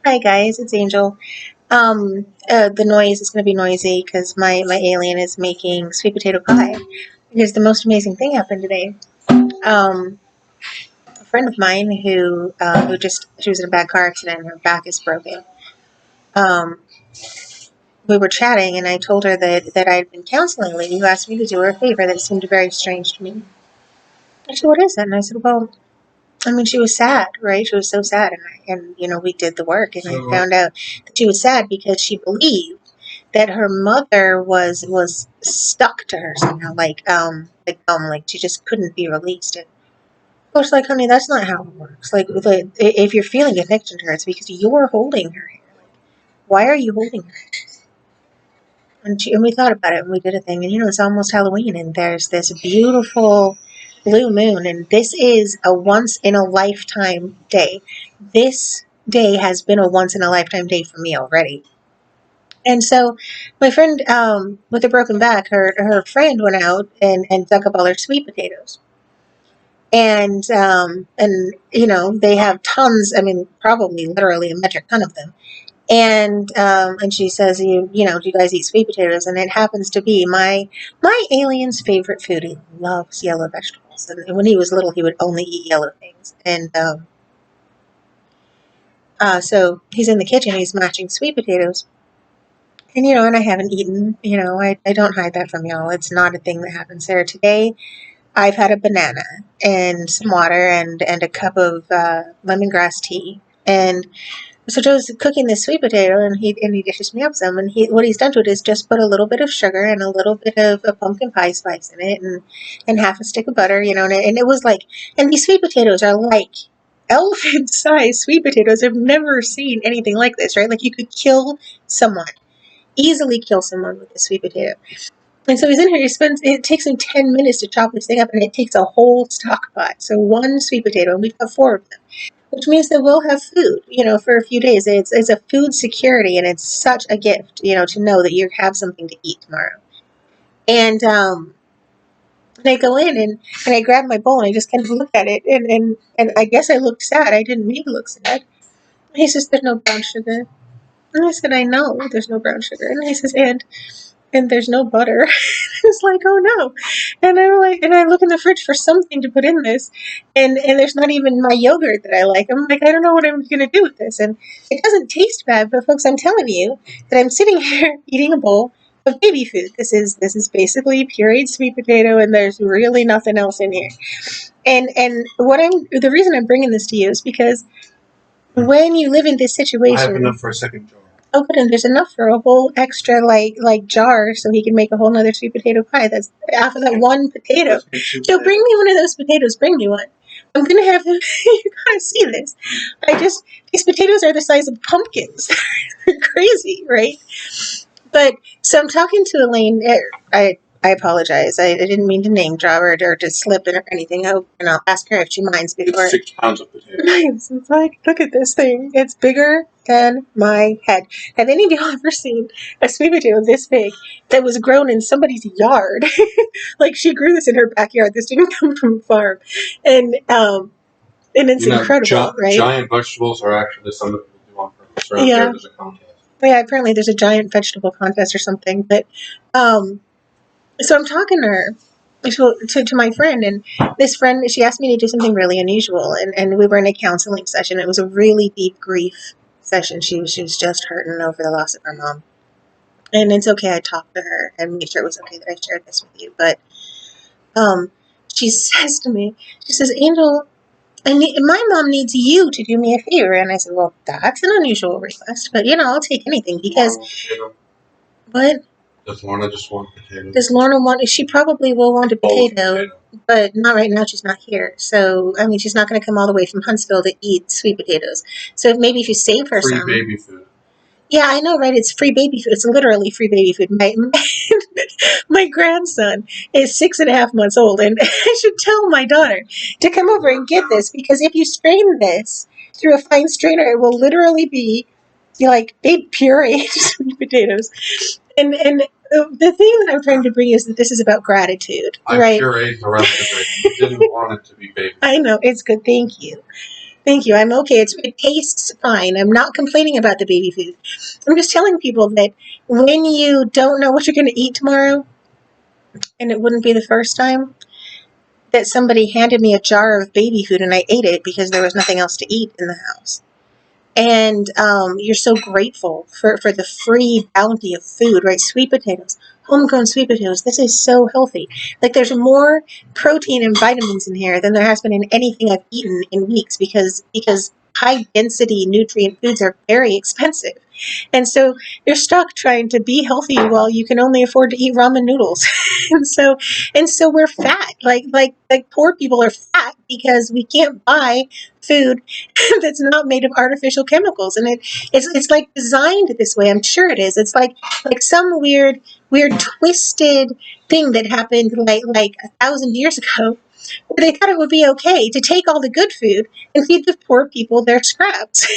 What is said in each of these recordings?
Hi guys, it's Angel. The noise is going to be noisy because my alien is making sweet potato pie. Because the most amazing thing happened today. Um, a friend of mine who just she was in a bad car accident and her back is broken. Um, we were chatting and I told her that I'd been counseling a lady who asked me to do her a favor that seemed very strange to me. And she said, "What is it?" And I said, "Well, I mean, she was sad, right? She was so sad, and we did the work, and I found out that she was sad because she believed that her mother was stuck to her somehow, like she just couldn't be released. And I was like, honey, that's not how it works. Like, if you're feeling a connection to her, it's because you're holding her. Why are you holding her? And we thought about it, and we did a thing, and it's almost Halloween, and there's this beautiful blue moon, and this is a once in a lifetime day. This day has been a once in a lifetime day for me already. And so my friend, with a broken back, her friend went out and dug up all her sweet potatoes. And they have tons, I mean, probably literally a metric ton of them. And she says, do you guys eat sweet potatoes? And it happens to be my alien's favorite food. He loves yellow vegetables. And when he was little, he would only eat yellow things. And so he's in the kitchen, he's matching sweet potatoes. And I haven't eaten, I don't hide that from y'all. It's not a thing that happens there. Today, I've had a banana and some water and a cup of lemongrass tea. And so Joe's cooking this sweet potato, and he dishes me up some. And what he's done to it is just put a little bit of sugar and a little bit of a pumpkin pie spice in it, and half a stick of butter, and it was like, and these sweet potatoes are like elephant-sized sweet potatoes. I've never seen anything like this, right? Like you could easily kill someone with a sweet potato. And so he's in here. It takes him 10 minutes to chop this thing up, and it takes a whole stock pot. So one sweet potato, and we've got four of them, which means that we'll have food, for a few days. It's a food security, and it's such a gift, to know that you have something to eat tomorrow. And I go in and I grab my bowl and I just kind of look at it, and I guess I looked sad. I didn't mean to look sad. He says, "There's no brown sugar." And I said, "I know there's no brown sugar." And he says, and there's no butter. It's like, oh no. And I'm like, and I look in the fridge for something to put in this, and there's not even my yogurt that I like. I'm like, I don't know what I'm gonna do with this. And it doesn't taste bad, but folks, I'm telling you that I'm sitting here eating a bowl of baby food. This is basically pureed sweet potato, and there's really nothing else in here. And the reason I'm bringing this to you is because when you live in this situation, I have enough for a second jar. Oh, but there's enough for a whole extra like jar, so he can make a whole nother sweet potato pie. That's after that one potato. Joe, bring me one of those potatoes. Bring me one. I'm gonna have you gotta see this. These potatoes are the size of pumpkins. They're crazy, right? But so I'm talking to Elaine. I apologize. I didn't mean to name drop or to slip or anything. And I'll ask her if she minds before. It's 6 pounds of potatoes. It's like, look at this thing. It's bigger than my head. Have any of y'all ever seen a sweet potato this big that was grown in somebody's yard? Like she grew this in her backyard. This didn't come from a farm. And it's incredible, right? Giant vegetables are actually something people do on purpose. Right? Yeah. There's a contest. Yeah, apparently there's a giant vegetable contest or something. But so I'm talking to her, to my friend, and this friend, she asked me to do something really unusual, and we were in a counseling session. It was a really deep grief session. She was just hurting over the loss of her mom. And it's okay, I talked to her and made sure it was okay that I shared this with you. But she says to me, she says, Angel, my mom needs you to do me a favor. And I said, well, that's an unusual request, but I'll take anything because what? Does Lorna just want potatoes? Does Lorna want? She probably will want a potato, but not right now. She's not here, so I mean, she's not going to come all the way from Huntsville to eat sweet potatoes. So maybe if you save her some free baby food. Yeah, I know, right? It's free baby food. It's literally free baby food. My grandson is 6.5 months old, and I should tell my daughter to come over and get this because if you strain this through a fine strainer, it will literally be like big pureed sweet potatoes. And the thing that I'm trying to bring is that this is about gratitude, right? I pureed the rest of it. You didn't want it to be baby. I know, it's good. Thank you. Thank you. I'm okay. It tastes fine. I'm not complaining about the baby food. I'm just telling people that when you don't know what you're going to eat tomorrow, and it wouldn't be the first time that somebody handed me a jar of baby food and I ate it because there was nothing else to eat in the house. And you're so grateful for the free bounty of food, right? Sweet potatoes, homegrown sweet potatoes. This is so healthy. Like there's more protein and vitamins in here than there has been in anything I've eaten in weeks because high density nutrient foods are very expensive. And so you're stuck trying to be healthy while you can only afford to eat ramen noodles. and so and so we're fat. Like poor people are fat because we can't buy food that's not made of artificial chemicals. And it's like designed this way. I'm sure it is. It's like some weird twisted thing that happened like 1,000 years ago where they thought it would be okay to take all the good food and feed the poor people their scraps.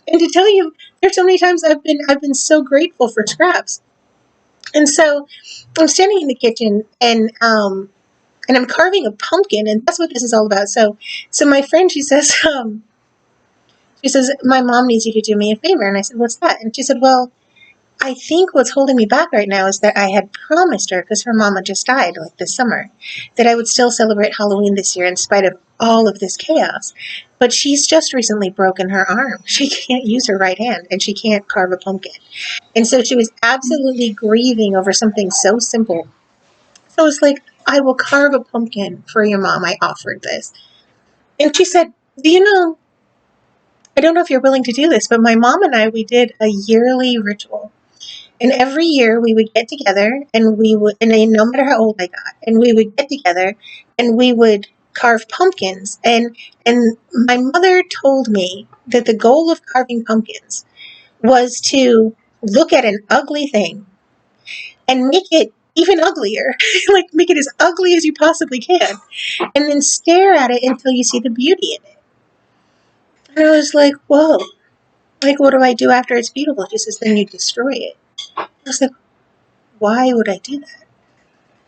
and to tell you, there's so many times I've been so grateful for scraps. And so I'm standing in the kitchen and I'm carving a pumpkin, and that's what this is all about. So my friend, she says, my mom needs you to do me a favor. And I said, what's that? And she said, well, I think what's holding me back right now is that I had promised her, because her mama just died like this summer, that I would still celebrate Halloween this year in spite of all of this chaos. But she's just recently broken her arm. She can't use her right hand and she can't carve a pumpkin. And so she was absolutely grieving over something so simple. So I was like, I will carve a pumpkin for your mom. I offered this. And she said, do you know, I don't know if you're willing to do this, but my mom and I, we did a yearly ritual. And every year we would get together and we would, and no matter how old I got, and we would get together and we would carve pumpkins. And my mother told me that the goal of carving pumpkins was to look at an ugly thing and make it even uglier, like make it as ugly as you possibly can, and then stare at it until you see the beauty in it. And I was like, whoa, like what do I do after it's beautiful? She says, then you destroy it. I was like, why would I do that?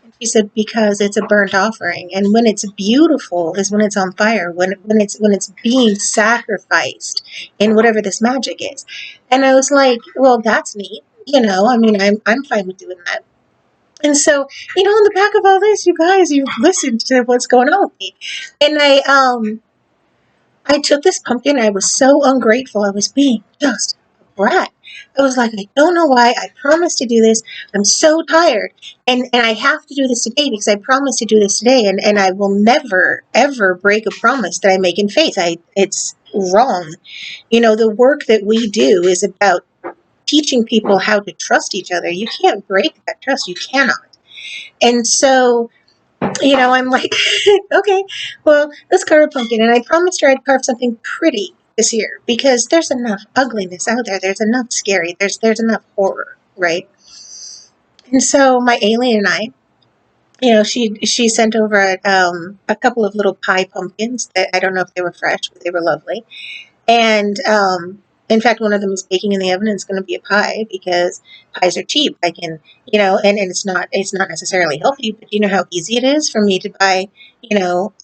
And she said, because it's a burnt offering, and when it's beautiful is when it's on fire, when it's being sacrificed in whatever this magic is. And I was like, well, that's neat. I mean, I'm fine with doing that. And so, on the back of all this, you guys, you've listened to what's going on with me. And I took this pumpkin. I was so ungrateful. I was being just a brat. I was like, I don't know why. I promised to do this. I'm so tired. And I have to do this today because I promised to do this today. And I will never, ever break a promise that I make in faith. It's wrong. The work that we do is about teaching people how to trust each other. You can't break that trust. You cannot. And so, I'm like, okay, well, let's carve a pumpkin. And I promised her I'd carve something pretty this year because there's enough ugliness out there. There's enough scary. There's enough horror, right? And so my alien and I, she sent over a couple of little pie pumpkins that I don't know if they were fresh, but they were lovely. And in fact, one of them is baking in the oven and it's going to be a pie because pies are cheap. I can, and it's not necessarily healthy, but you know how easy it is for me to buy,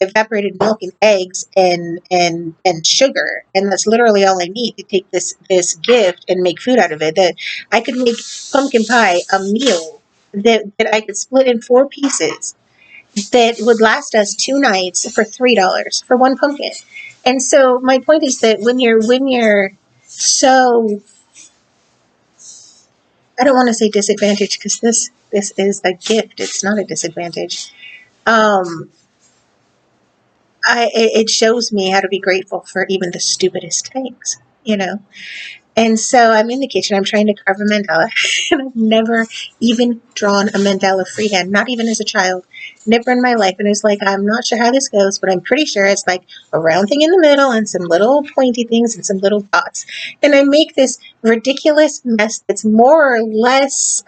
evaporated milk and eggs and sugar. And that's literally all I need to take this gift and make food out of it. That I could make pumpkin pie a meal that I could split in 4 pieces that would last us 2 nights for $3 for one pumpkin. And so my point is that when you're so, I don't want to say disadvantaged because this is a gift. It's not a disadvantage. Um, it shows me how to be grateful for even the stupidest things. And so I'm in the kitchen. I'm trying to carve a mandala, and I've never even drawn a mandala freehand, not even as a child, never in my life. And it's like, I'm not sure how this goes, but I'm pretty sure it's like a round thing in the middle and some little pointy things and some little dots. And I make this ridiculous mess that's more or less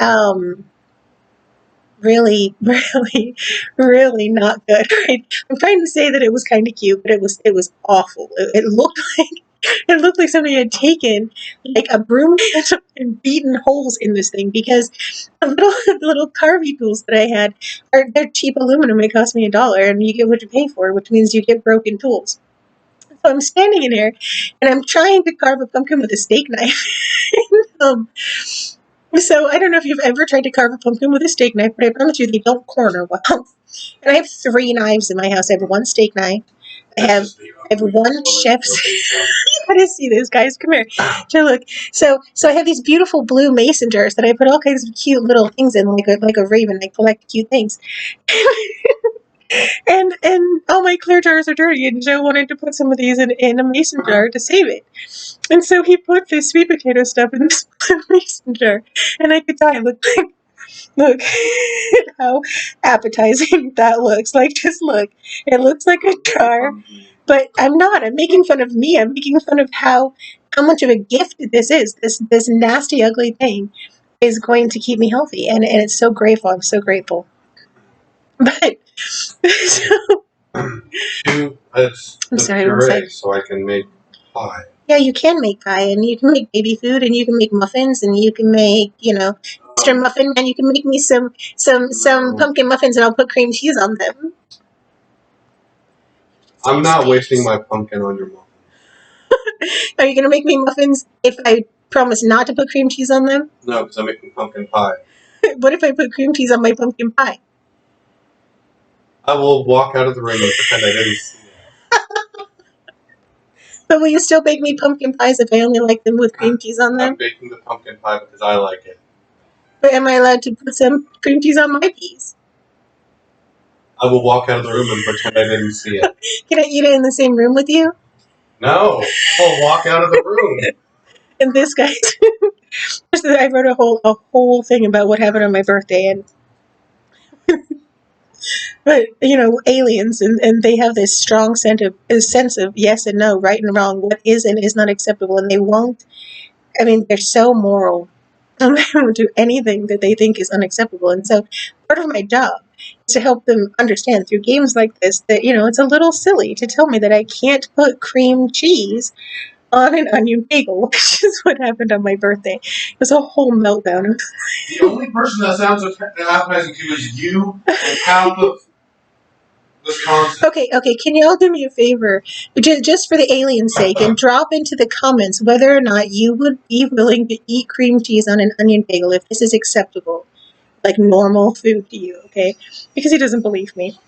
really, really, really not good. Right? I'm trying to say that it was kind of cute, but it was awful. It looked like it looked like somebody had taken like a broom handle and beaten holes in this thing because the little carving tools that I had they're cheap aluminum. It cost me $1, and you get what you pay for, which means you get broken tools. So I'm standing in here and I'm trying to carve a pumpkin with a steak knife. um, so I don't know if you've ever tried to carve a pumpkin with a steak knife, but I promise you they don't corner well. And I have 3 knives in my house. I have 1 steak knife. I have 1 chef's. You gotta see this, guys. Come here. So look. So I have these beautiful blue mason jars that I put all kinds of cute little things in, like a raven. I collect cute things. And all my clear jars are dirty, and Joe wanted to put some of these in a mason jar to save it. And so he put this sweet potato stuff in this mason jar, and I could die. Look at how appetizing that looks. Like, just look. It looks like a jar, but I'm not. I'm making fun of me. I'm making fun of how much of a gift this is. This nasty, ugly thing is going to keep me healthy, and it's so grateful. I'm so grateful. But so, It's I'm the sorry, puree, so I can make pie. yeah, you can make pie, and you can make baby food, and you can make muffins, and you can make, Mr. Muffin Man. You can make me some pumpkin muffins, and I'll put cream cheese on them. I'm not wasting my pumpkin on your muffin. Are you gonna make me muffins if I promise not to put cream cheese on them? No, because I'm making pumpkin pie. What if I put cream cheese on my pumpkin pie? I will walk out of the room and pretend I didn't see it. But will you still bake me pumpkin pies if I only like them with cream cheese on them? I'm baking the pumpkin pie because I like it. But am I allowed to put some cream cheese on my pies? I will walk out of the room and pretend I didn't see it. Can I eat it in the same room with you? No, I will walk out of the room. And this guy, I wrote a whole thing about what happened on my birthday, and but aliens, and they have this strong sense of yes and no, right and wrong, what is and is not acceptable, and they won't. I mean, they're so moral. They won't do anything that they think is unacceptable, and so part of my job is to help them understand through games like this that it's a little silly to tell me that I can't put cream cheese on an onion bagel, which is what happened on my birthday. It was a whole meltdown. The only person that sounds appetizing to is you and half of Wisconsin. Okay, can y'all do me a favor, just for the alien's sake, and drop into the comments whether or not you would be willing to eat cream cheese on an onion bagel if this is acceptable, like normal food to you, okay? Because he doesn't believe me.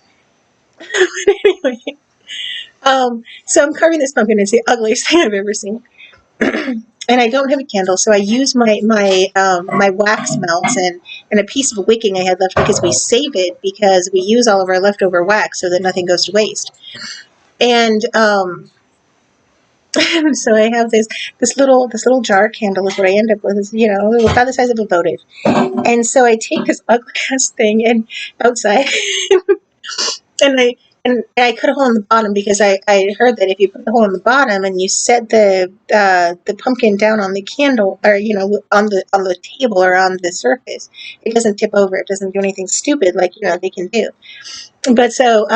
But anyway, so I'm carving this pumpkin. It's the ugliest thing I've ever seen. And I don't have a candle, so I use my wax melts and a piece of wicking I had left because we save it because we use all of our leftover wax so that nothing goes to waste. And so I have this little jar candle is what I end up with. Is about the size of a votive. And so I take this ugly ass thing and outside, and I cut a hole in the bottom because I heard that if you put the hole in the bottom and you set the pumpkin down on the candle, or on the table or on the surface, it doesn't tip over. It doesn't do anything stupid like they can do. But so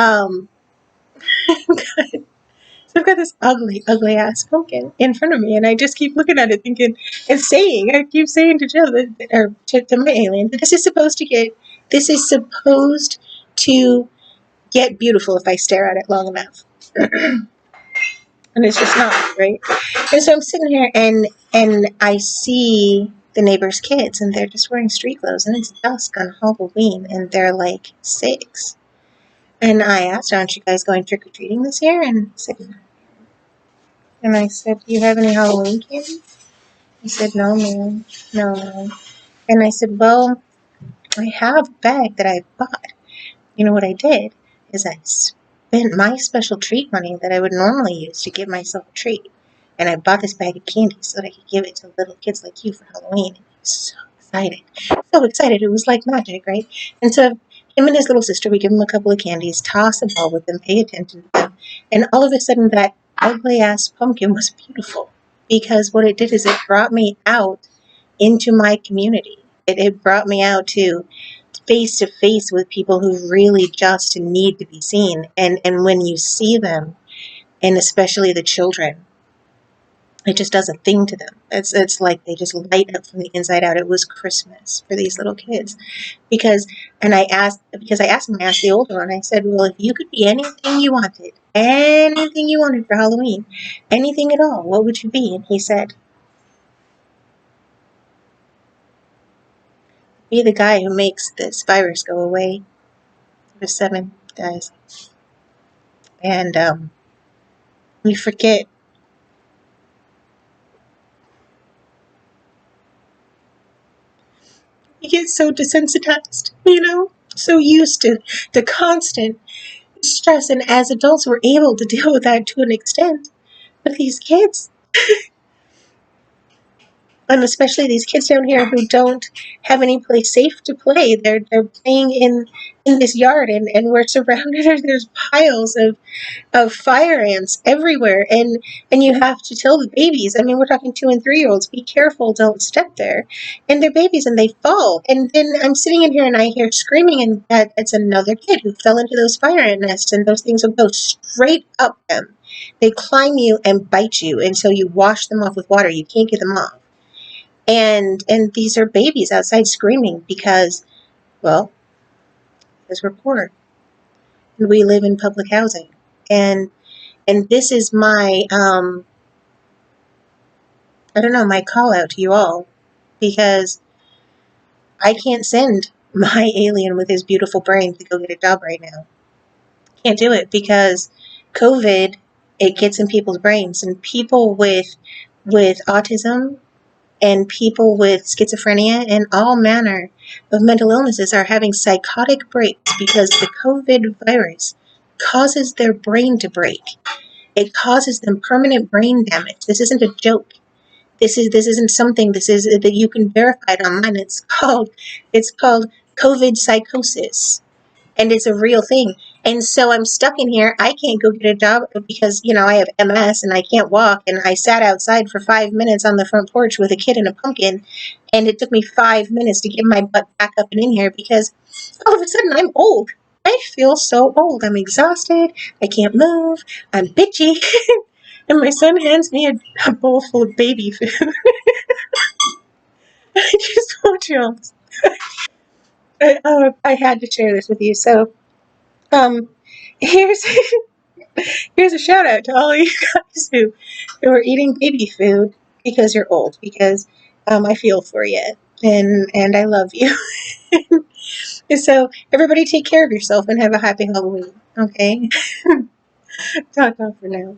So I've got this ugly ass pumpkin in front of me, and I just keep looking at it, thinking and saying. I keep saying to Joe or to my alien that this is supposed to get beautiful if I stare at it long enough. And it's just not, right? And so I'm sitting here and I see the neighbors' kids, and they're just wearing street clothes, and it's dusk on Halloween, and they're like 6. And I asked, aren't you guys going trick-or-treating this year? And I said, do you have any Halloween candy? He said, no, ma'am. No. And I said, well, I have a bag that I bought. You know what I did is I spent my special treat money that I would normally use to give myself a treat. And I bought this bag of candy so that I could give it to little kids like you for Halloween. And he was so excited. So excited. It was like magic, right? And so him and his little sister, we give him a couple of candies, toss a ball with them, pay attention to them. And all of a sudden that ugly-ass pumpkin was beautiful. Because what it did is it brought me out into my community. It brought me out to face with people who really just need to be seen. And when you see them, and especially the children, It just does a thing to them. It's like they just light up from the inside out. It was Christmas for these little kids because I asked him, I asked the older one, I said, well, if you could be anything you wanted for Halloween, anything at all, what would you be? And he said, be the guy who makes this virus go away. There's 7 guys, and you forget. You get so desensitized, so used to the constant stress, and as adults, we're able to deal with that to an extent. But these kids, and especially these kids down here who don't have any place safe to play, they're playing in this yard, and we're surrounded. There's piles of fire ants everywhere, and you have to tell the babies. I mean, we're talking 2 and 3 year olds. Be careful, don't step there. And they're babies, and they fall. And then I'm sitting in here, and I hear screaming, and that it's another kid who fell into those fire ant nests, and those things will go straight up them. They climb you and bite you, and so you wash them off with water. You can't get them off. And these are babies outside screaming because, well, because we're poor and we live in public housing. And this is my I don't know, my call out to you all, because I can't send my alien with his beautiful brain to go get a job right now. Can't do it because COVID, it gets in people's brains, and people with autism and people with schizophrenia and all manner of mental illnesses are having psychotic breaks because the COVID virus causes their brain to break. It causes them permanent brain damage. This isn't a joke. This isn't something. This is that you can verify it online. It's called COVID psychosis, and it's a real thing. And so I'm stuck in here. I can't go get a job because I have MS and I can't walk. And I sat outside for 5 minutes on the front porch with a kid and a pumpkin, and it took me 5 minutes to get my butt back up and in here because all of a sudden I'm old. I feel so old. I'm exhausted. I can't move. I'm bitchy. And my son hands me a bowl full of baby food. I just want you. I had to share this with you. So, um, here's here's a shout out to all of you guys who are eating baby food because you're old. Because I feel for you, and I love you. And so, everybody, take care of yourself and have a happy Halloween. Okay, talk for now.